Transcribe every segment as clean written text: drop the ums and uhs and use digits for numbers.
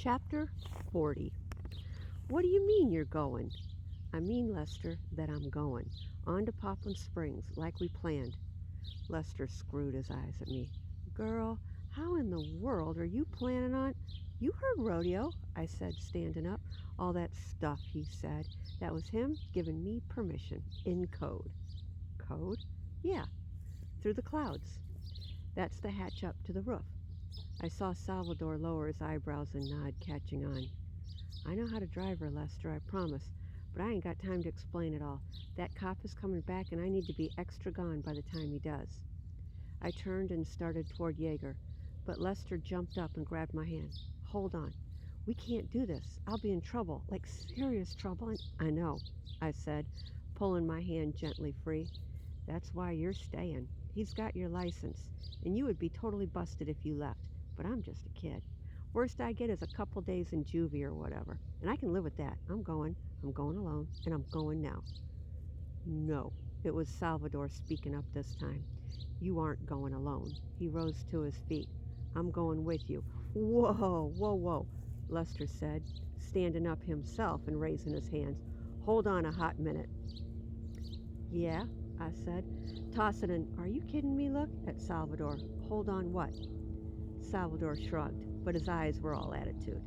Chapter 40. What do you mean you're going? I mean, Lester, that I'm going. On to Poplin Springs, like we planned. Lester screwed his eyes at me. Girl, how in the world are you planning on? You heard rodeo, I said, standing up. All that stuff, he said. That was him giving me permission, in code. Code? Yeah, through the clouds. That's the hatch up to the roof. I saw Salvador lower his eyebrows and nod, catching on. I know how to drive her, Lester, I promise, but I ain't got time to explain it all. That cop is coming back, and I need to be extra gone by the time he does. I turned and started toward Jaeger, but Lester jumped up and grabbed my hand. Hold on. We can't do this. I'll be in trouble, like serious trouble. I know, I said, pulling my hand gently free. That's why you're staying. He's got your license, and you would be totally busted if you left. But I'm just a kid. Worst I get is a couple days in juvie or whatever, and I can live with that. I'm going alone, and I'm going now. No, it was Salvador speaking up this time. You aren't going alone. He rose to his feet. I'm going with you. Whoa, whoa, whoa, Lester said, standing up himself and raising his hands. Hold on a hot minute. Yeah, I said, tossing an "are you kidding me" look at Salvador. Hold on what? Salvador shrugged, but his eyes were all attitude.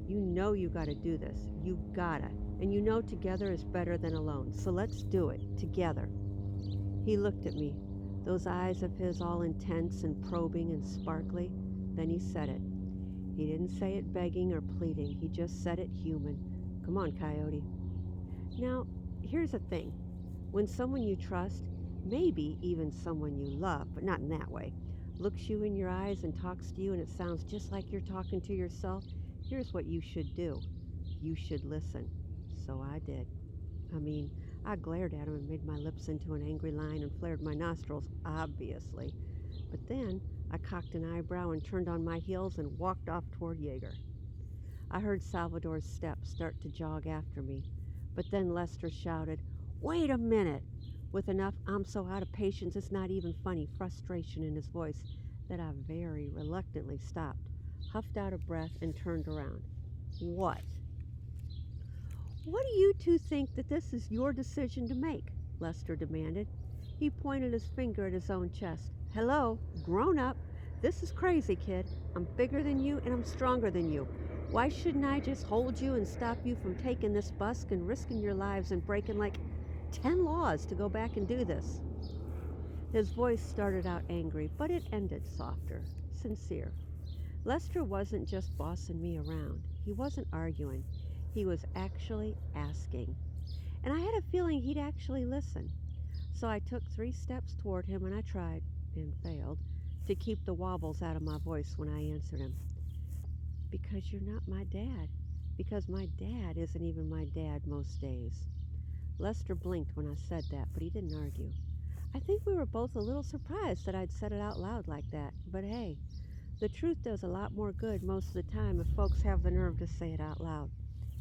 You know you gotta do this. You gotta. And you know together is better than alone. So let's do it. Together. He looked at me, those eyes of his all intense and probing and sparkly. Then he said it. He didn't say it begging or pleading. He just said it human. Come on, Coyote. Now, here's the thing. When someone you trust, maybe even someone you love, but not in that way, looks you in your eyes and talks to you and it sounds just like you're talking to yourself, here's what you should do. You should listen. So I did. I glared at him and made my lips into an angry line and flared my nostrils, obviously. But then I cocked an eyebrow and turned on my heels and walked off toward Jaeger. I heard Salvador's steps start to jog after me, but then Lester shouted, "Wait a minute!" with enough "I'm so out of patience it's not even funny" frustration in his voice that I very reluctantly stopped, huffed out a breath, and turned around. What? What do you two think that this is your decision to make? Lester demanded. He pointed his finger at his own chest. Hello, grown up. This is crazy, kid. I'm bigger than you and I'm stronger than you. Why shouldn't I just hold you and stop you from taking this busk and risking your lives and breaking like 10 laws to go back and do this? His voice started out angry, but it ended softer, sincere. Lester wasn't just bossing me around. He wasn't arguing. He was actually asking. And I had a feeling he'd actually listen. So I took 3 steps toward him and I tried, and failed, to keep the wobbles out of my voice when I answered him. Because you're not my dad. Because my dad isn't even my dad most days. Lester blinked when I said that, but he didn't argue. I think we were both a little surprised that I'd said it out loud like that. But hey, the truth does a lot more good most of the time if folks have the nerve to say it out loud,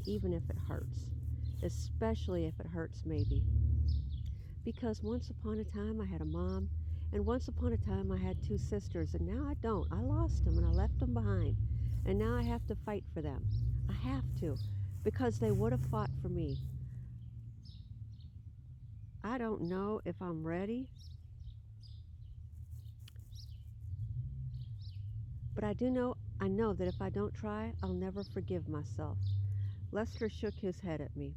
even if it hurts. Especially if it hurts, maybe. Because once upon a time I had a mom, and once upon a time I had 2 sisters, and now I don't. I lost them and I left them behind. And now I have to fight for them. I have to, because they would have fought for me. I don't know if I'm ready, but I know that if I don't try, I'll never forgive myself. Lester shook his head at me.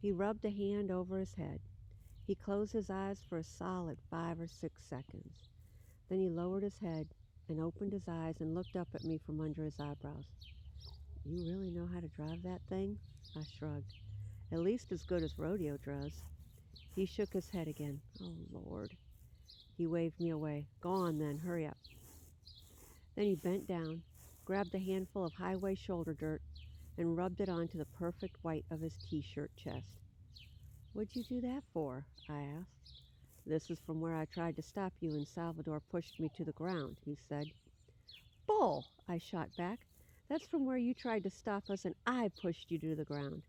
He rubbed a hand over his head. He closed his eyes for a solid 5 or 6 seconds. Then he lowered his head and opened his eyes and looked up at me from under his eyebrows. You really know how to drive that thing? I shrugged. At least as good as rodeo does. He shook his head again. Oh, Lord. He waved me away. Go on then, hurry up. Then he bent down, grabbed a handful of highway shoulder dirt, and rubbed it onto the perfect white of his t-shirt chest. What'd you do that for? I asked. This is from where I tried to stop you and Salvador pushed me to the ground, he said. Bull, I shot back. That's from where you tried to stop us and I pushed you to the ground.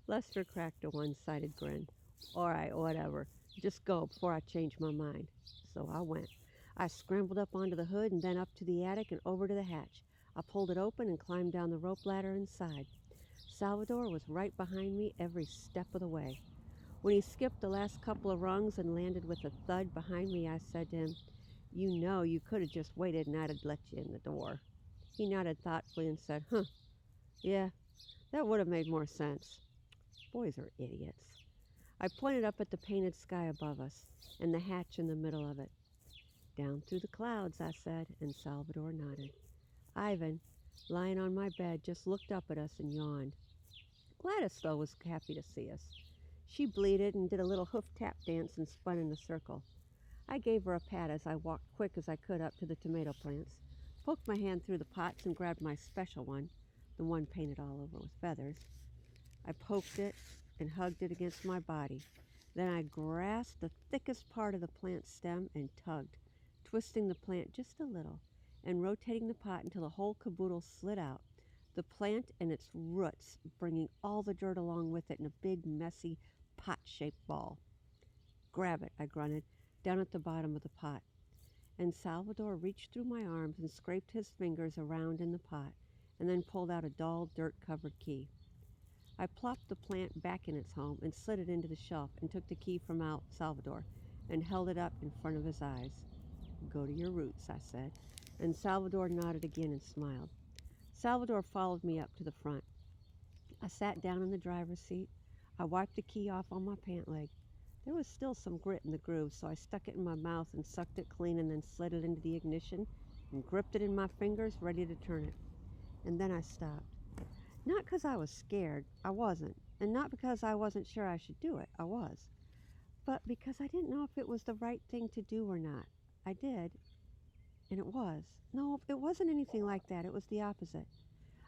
Lester cracked a one-sided grin. All right, whatever. Just go before I change my mind. So I went. I scrambled up onto the hood and then up to the attic and over to the hatch. I pulled it open and climbed down the rope ladder inside. Salvador was right behind me every step of the way. When he skipped the last couple of rungs and landed with a thud behind me, I said to him, "You know you could have just waited and I'd have let you in the door." He nodded thoughtfully and said, "Huh, yeah, that would have made more sense." Boys are idiots. I pointed up at the painted sky above us and the hatch in the middle of it. "Down through the clouds," I said, and Salvador nodded. Ivan, lying on my bed, just looked up at us and yawned. Gladys, though, was happy to see us. She bleated and did a little hoof tap dance and spun in a circle. I gave her a pat as I walked quick as I could up to the tomato plants, poked my hand through the pots and grabbed my special one, the one painted all over with feathers. I poked it and hugged it against my body. Then I grasped the thickest part of the plant stem and tugged, twisting the plant just a little and rotating the pot until the whole caboodle slid out, the plant and its roots bringing all the dirt along with it in a big, messy, pot-shaped ball. "Grab it," I grunted, down at the bottom of the pot. And Salvador reached through my arms and scraped his fingers around in the pot, and then pulled out a dull, dirt-covered key. I plopped the plant back in its home and slid it into the shelf and took the key from Salvador and held it up in front of his eyes. "Go to your roots," I said, and Salvador nodded again and smiled. Salvador followed me up to the front. I sat down in the driver's seat. I wiped the key off on my pant leg. There was still some grit in the groove, so I stuck it in my mouth and sucked it clean and then slid it into the ignition and gripped it in my fingers, ready to turn it. And then I stopped. Not because I was scared, I wasn't, and not because I wasn't sure I should do it, I was, but because I didn't know if it was the right thing to do or not. I did, and it was. No, it wasn't anything like that. It was the opposite.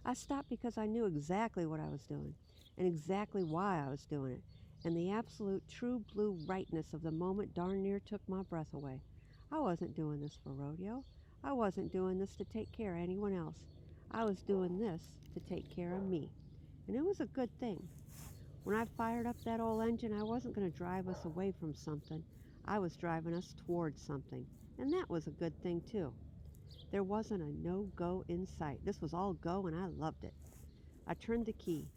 I stopped because I knew exactly what I was doing and exactly why I was doing it, and the absolute true blue rightness of the moment darn near took my breath away. I wasn't doing this for rodeo. I wasn't doing this to take care of anyone else. I was doing this to take care of me, and it was a good thing. When I fired up that old engine, I wasn't going to drive us away from something. I was driving us towards something, and that was a good thing too. There wasn't a no-go in sight. This was all go, and I loved it. I turned the key.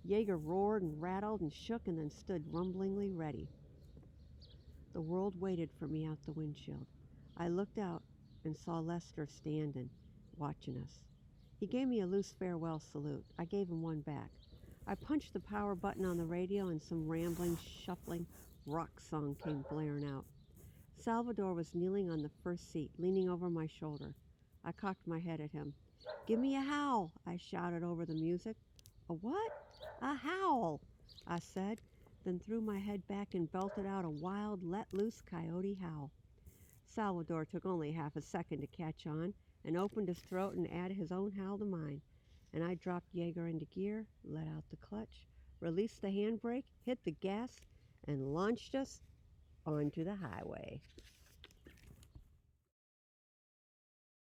Jaeger roared and rattled and shook and then stood rumblingly ready. The world waited for me out the windshield. I looked out and saw Lester standing, watching us. He gave me a loose farewell salute. I gave him one back. I punched the power button on the radio and some rambling, shuffling rock song came blaring out. Salvador was kneeling on the first seat, leaning over my shoulder. I cocked my head at him. "Give me a howl," I shouted over the music. "A what?" "A howl," I said, then threw my head back and belted out a wild, let-loose coyote howl. Salvador took only half a second to catch on and opened his throat and add his own howl to mine. And I dropped Jaeger into gear, let out the clutch, released the handbrake, hit the gas, and launched us onto the highway.